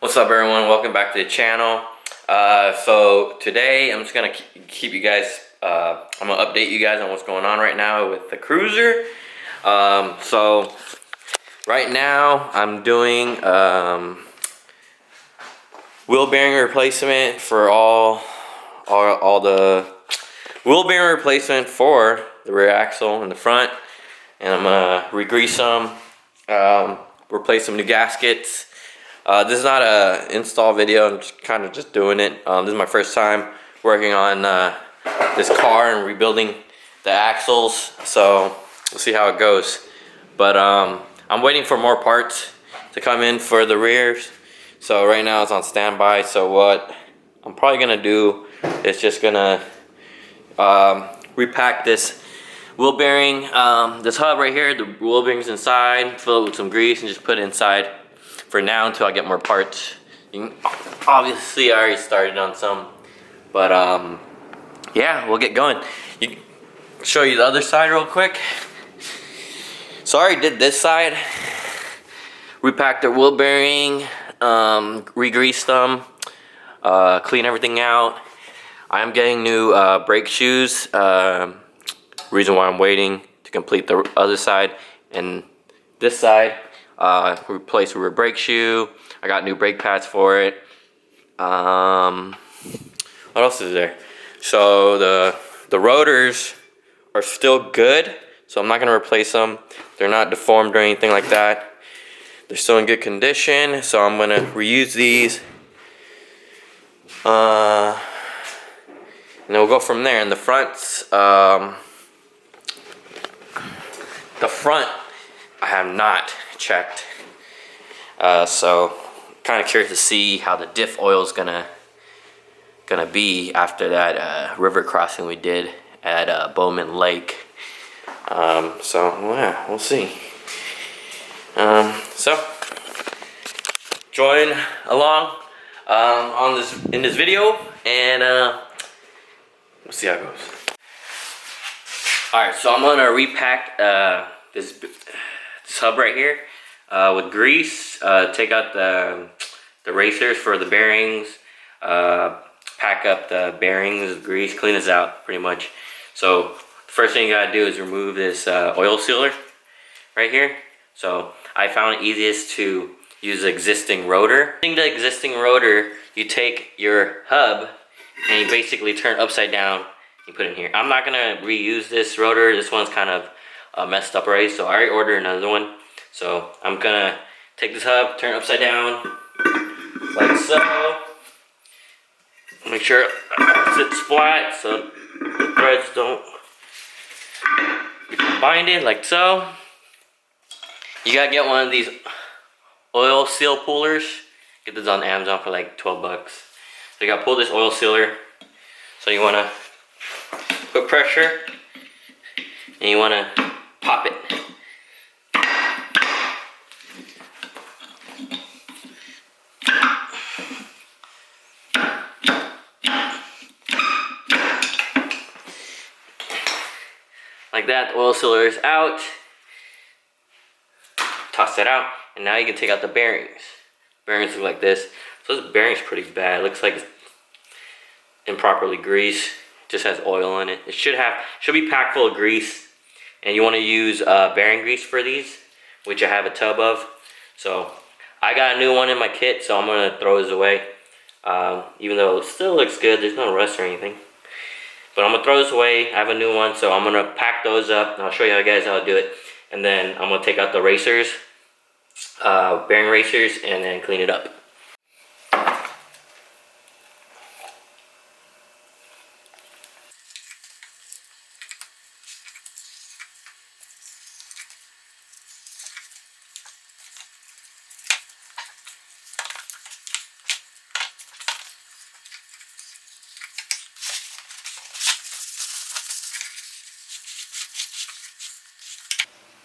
What's up, everyone? Welcome back to the channel. So today I'm just gonna keep you guys. I'm gonna update you guys on what's going on right now with the cruiser. So right now I'm doing wheel bearing replacement for all the wheel bearing replacement for the rear axle in the front, and I'm gonna re-grease them, replace some new gaskets. This is not a install video. I'm just kind of just doing it. This is my first time working on this car and rebuilding the axles, so we'll see how it goes. But I'm waiting for more parts to come in for the rears. So right now it's on standby. So what I'm probably gonna do is just gonna repack this wheel bearing, this hub right here. The wheel bearing's inside. Fill it with some grease and just put it inside for now until I get more parts. Obviously I already started on some, but yeah, we'll get going. Show you the other side real quick. So I already did this side. Repacked their wheel bearing, re-greased them, clean everything out. I am getting new brake shoes. Reason why I'm waiting to complete the other side. And this side, replace a rear brake shoe. I got new brake pads for it. What else is there? So the rotors are still good, so I'm not gonna replace them. They're not deformed or anything like that. They're still in good condition, so I'm gonna reuse these. And then we'll go from there. In the fronts, the front I have not checked, so kind of curious to see how the diff oil is gonna be after that river crossing we did at Bowman Lake. So yeah, we'll see. So join along in this video, and we'll see how it goes. Alright, so I'm gonna repack this hub right here with grease, take out the racers for the bearings, pack up the bearings, grease, clean this out pretty much. So the first thing you gotta do is remove this oil sealer right here. So I found it easiest to use the existing rotor. Using the existing rotor, you take your hub and you basically turn it upside down. You put it in here. I'm not gonna reuse this rotor. This one's kind of messed up already, so I already ordered another one. So I'm gonna take this hub, turn it upside down, like so. Make sure it sits flat so the threads don't become binded, like so. You gotta get one of these oil seal pullers. Get this on Amazon for like 12 bucks. So you gotta pull this oil sealer. So you wanna put pressure and you wanna pop it. Like that, the oil sealer is out. Toss that out, and now you can take out the bearings. Bearings look like this. So this bearing's pretty bad. It looks like it's improperly greased. Just has oil in it. It should be packed full of grease, and you want to use bearing grease for these, which I have a tub of. So I got a new one in my kit, so I'm gonna throw this away. Even though it still looks good, there's no rust or anything. But I'm gonna throw this away. I have a new one, so I'm gonna pack those up, and I'll show you guys how to do it. And then I'm gonna take out the racers, bearing racers, and then clean it up.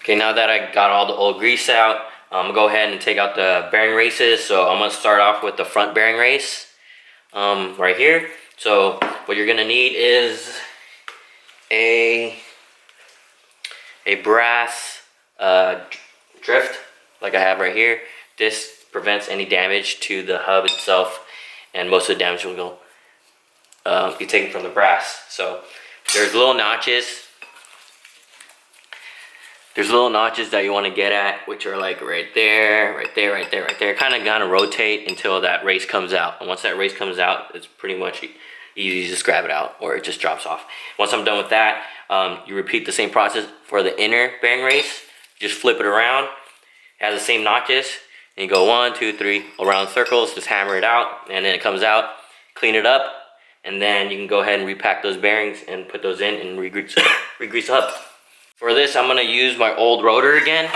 Okay, now that I got all the old grease out, I'm gonna go ahead and take out the bearing races. So I'm gonna start off with the front bearing race right here. So what you're gonna need is a brass drift, like I have right here. This prevents any damage to the hub itself, and most of the damage will be taken from the brass. So there's little notches. There's little notches that you want to get at, which are like right there, right there, right there, right there. Kind of rotate until that race comes out. And once that race comes out, it's pretty much easy to just grab it out, or it just drops off. Once I'm done with that, you repeat the same process for the inner bearing race. Just flip it around. It has the same notches. And you go 1, 2, 3 around circles. Just hammer it out, and then it comes out. Clean it up, and then you can go ahead and repack those bearings and put those in and re-grease the hub. For this, I'm gonna use my old rotor again,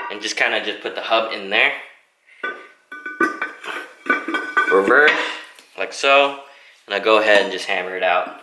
and just put the hub in there. Reverse, like so, and I go ahead and just hammer it out.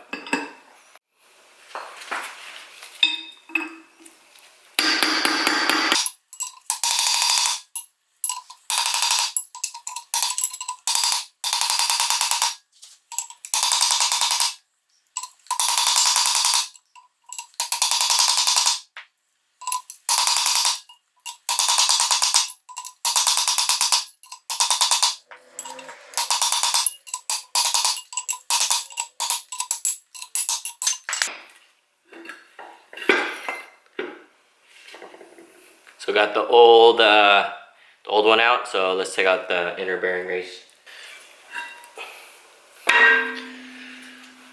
So got the old one out, so let's take out the inner bearing race.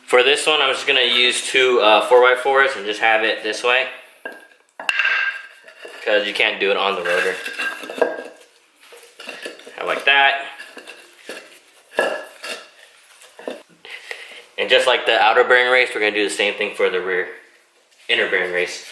For this one, I'm just gonna use two 4x4s and just have it this way, because you can't do it on the rotor. Like that. And just like the outer bearing race, we're gonna do the same thing for the rear inner bearing race.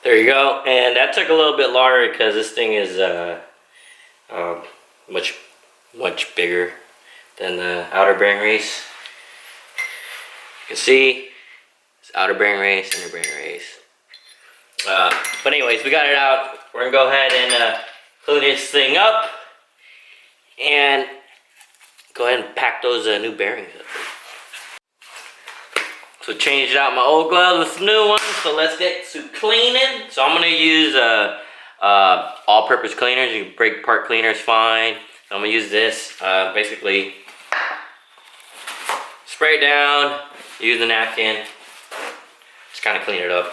There you go, and that took a little bit longer because this thing is much bigger than the outer bearing race. You can see it's outer bearing race, inner bearing race. But anyways, we got it out. We're gonna go ahead and clean this thing up and go go ahead and pack those new bearings up. So changed out my old gloves with some new ones. So let's get to cleaning. So I'm gonna use all-purpose cleaners. You can brake part cleaners fine. So I'm gonna use this. Basically, spray it down. Use the napkin. Just kind of clean it up.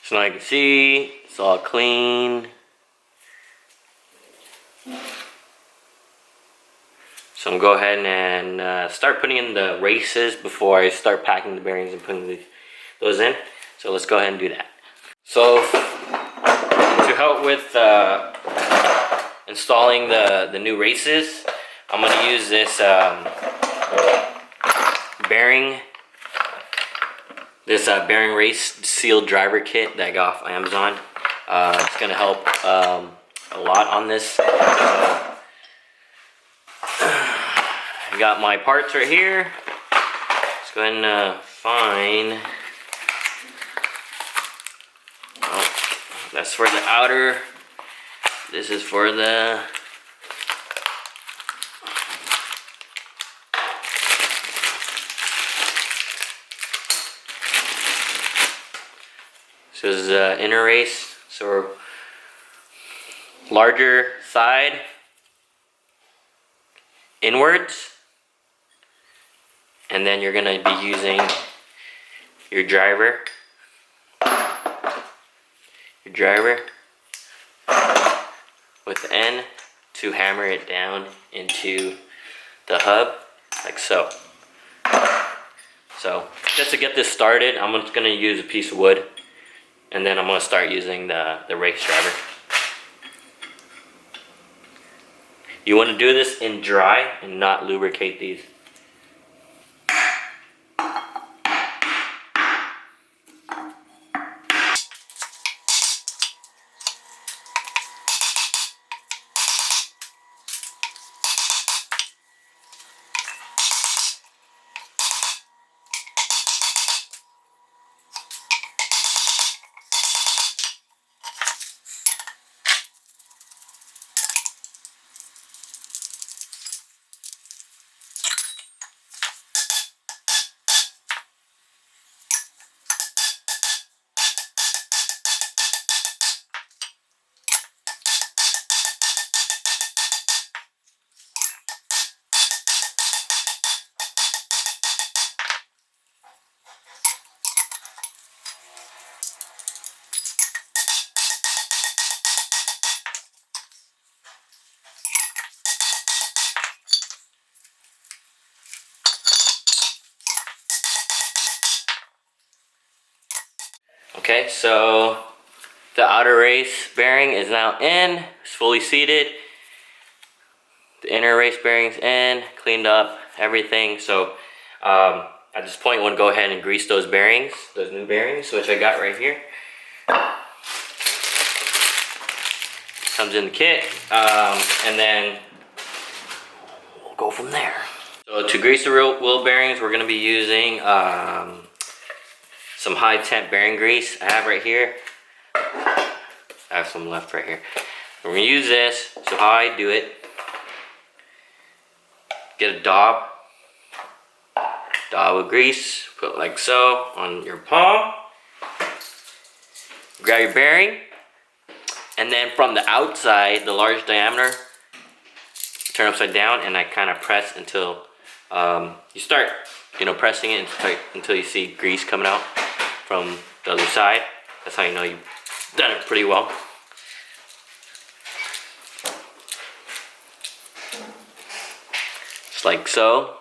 So now you can see it's all clean. So I'm gonna go ahead and start putting in the races before I start packing the bearings and putting those in. So let's go ahead and do that. So to help with installing the new races, I'm gonna use this bearing race sealed driver kit that I got off Amazon. It's gonna help a lot on this. I got my parts right here. Let's go ahead and find. Oh, that's for the outer. This is for the. So this is inner race, so larger side inwards, and then you're gonna be using your driver with the N to hammer it down into the hub, like so. So just to get this started, I'm just gonna use a piece of wood. And then I'm going to start using the race driver. You want to do this in dry and not lubricate these. Okay, so the outer race bearing is now in, it's fully seated. The inner race bearing's in, cleaned up, everything. So at this point, I want to go ahead and grease those bearings, those new bearings, which I got right here. Comes in the kit, and then we'll go from there. So to grease the wheel bearings, we're going to be using some high temp bearing grease I have right here. I have some left right here. We're going to use this. So how I do it, get a daub of grease, put it like so on your palm. Grab your bearing, and then from the outside, the large diameter, turn upside down, and I kind of press until you start, pressing it until you see grease coming out from the other side. That's how you know you've done it pretty well. Just like so.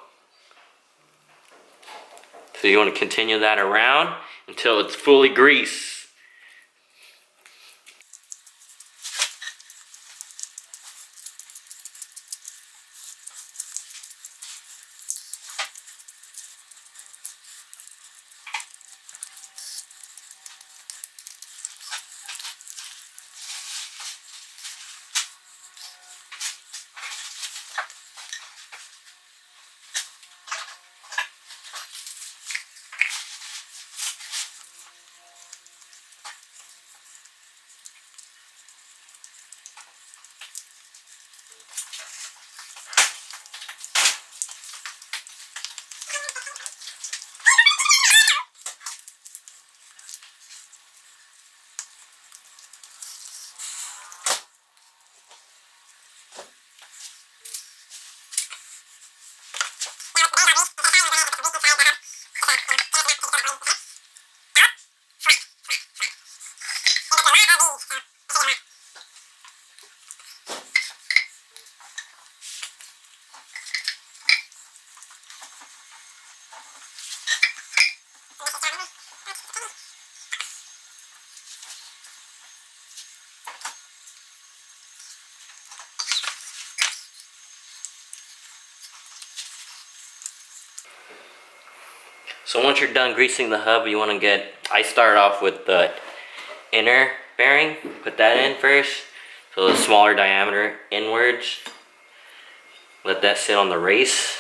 So you want to continue that around until it's fully greased. So once you're done greasing the hub, you want to I start off with the inner bearing, put that in first, so the smaller diameter inwards. Let that sit on the race.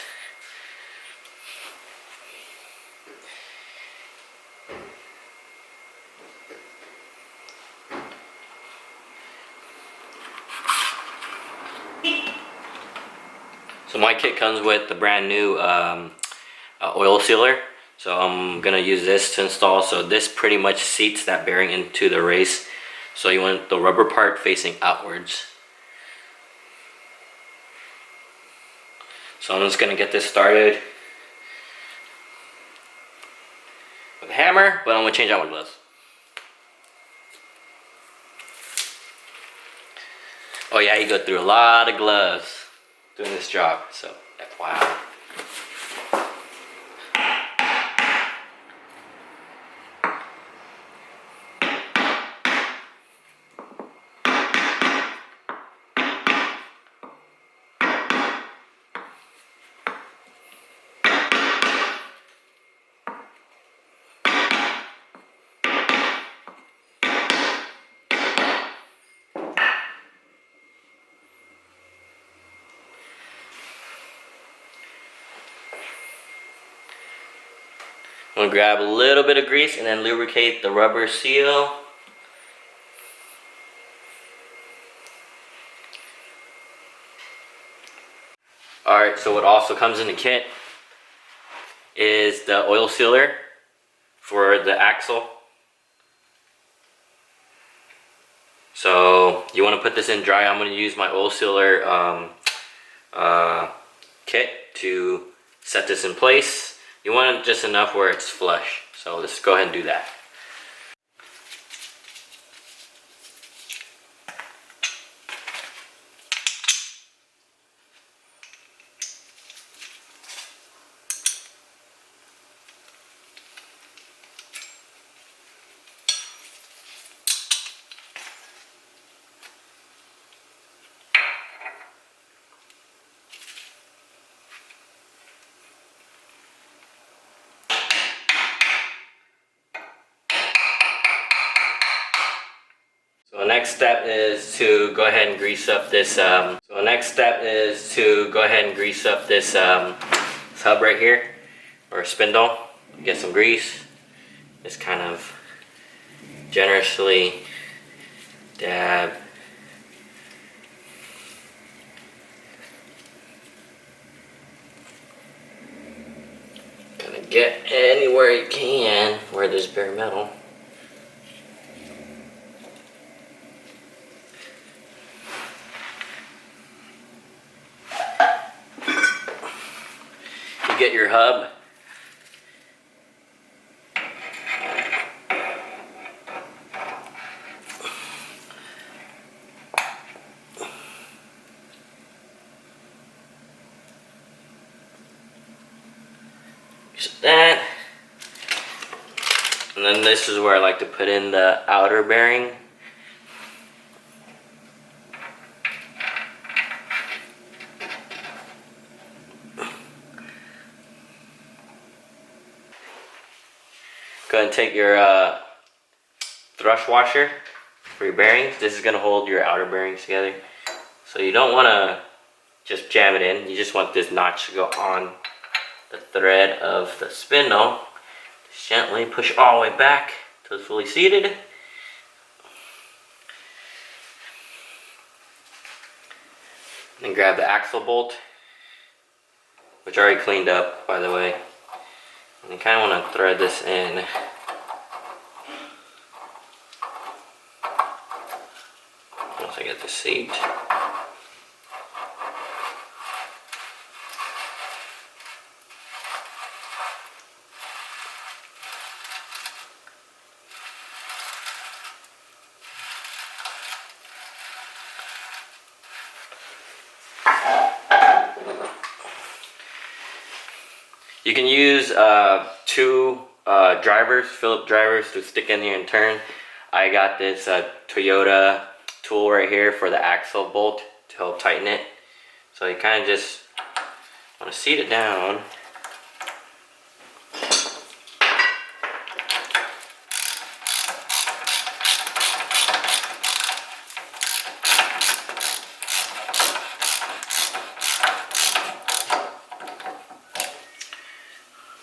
So my kit comes with the brand new oil sealer. So I'm gonna use this to install. So this pretty much seats that bearing into the race. So you want the rubber part facing outwards. So I'm just gonna get this started with a hammer, but I'm gonna change out my gloves. Oh yeah, you go through a lot of gloves doing this job, so wow. I'm gonna grab a little bit of grease and then lubricate the rubber seal. Alright, so what also comes in the kit is the oil sealer for the axle. So you want to put this in dry. I'm going to use my oil sealer kit to set this in place. You want it just enough where it's flush. So let's go ahead and do that. So the next step is to go ahead and grease up this hub right here, or a spindle, get some grease, just kind of generously dab. Gonna get anywhere you can where there's bare metal. You get your hub. Use that. And then this is where I like to put in the outer bearing. Go ahead and take your thrush washer for your bearings. This is going to hold your outer bearings together. So you don't want to just jam it in. You just want this notch to go on the thread of the spindle. Just gently push all the way back till it's fully seated. Then grab the axle bolt, which I already cleaned up, by the way. And you kind of want to thread this in. Once I get the seat. You can use two Phillips drivers to stick in here and turn. I got this Toyota tool right here for the axle bolt to help tighten it. So you kind of just want to seat it down.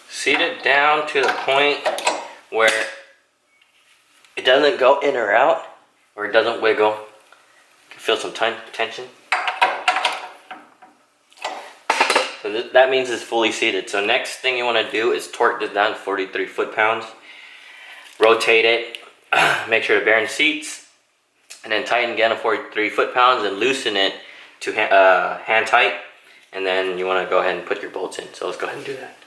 Seat it down to the point where it doesn't go in or out, or it doesn't wiggle. You can feel some tension. So that means it's fully seated. So next thing you want to do is torque this down to 43 foot-pounds. Rotate it, make sure the bearing seats, and then tighten again to 43 foot-pounds and loosen it to hand tight. And then you want to go ahead and put your bolts in. So let's go ahead and do that.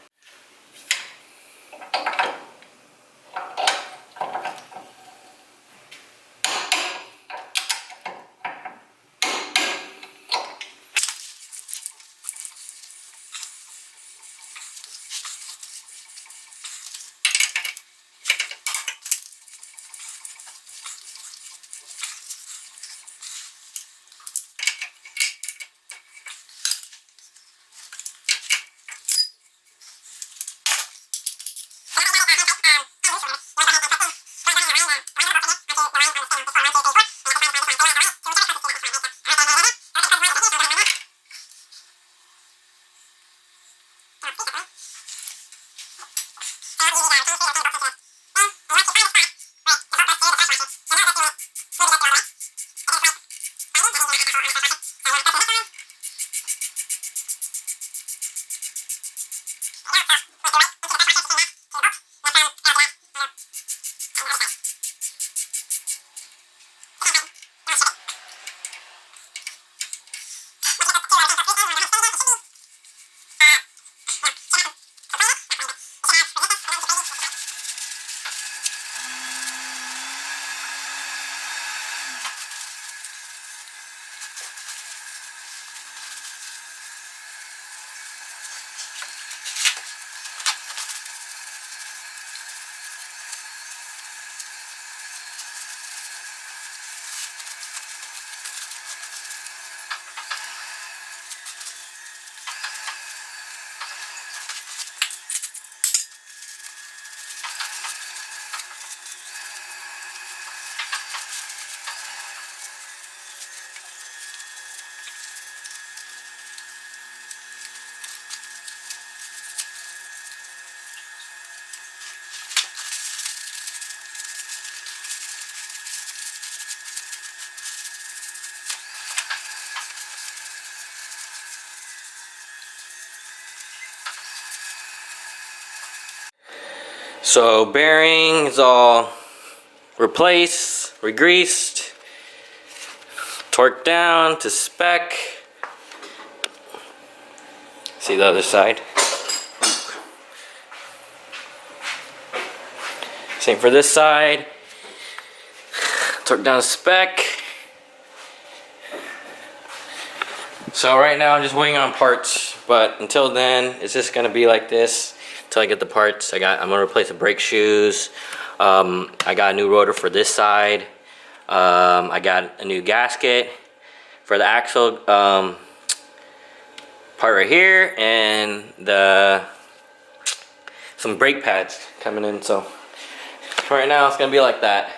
So bearing is all replaced, re-greased, torqued down to spec. See the other side. Same for this side. Torqued down to spec. So right now I'm just waiting on parts, but until then it's just gonna be like this until I get the parts. I'm gonna replace the brake shoes. I got a new rotor for this side. I got a new gasket for the axle part right here, and some brake pads coming in. So right now it's gonna be like that.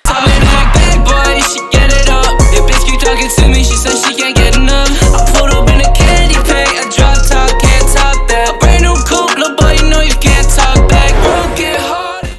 Talking like big boy, she get it up. If bitch keep talking to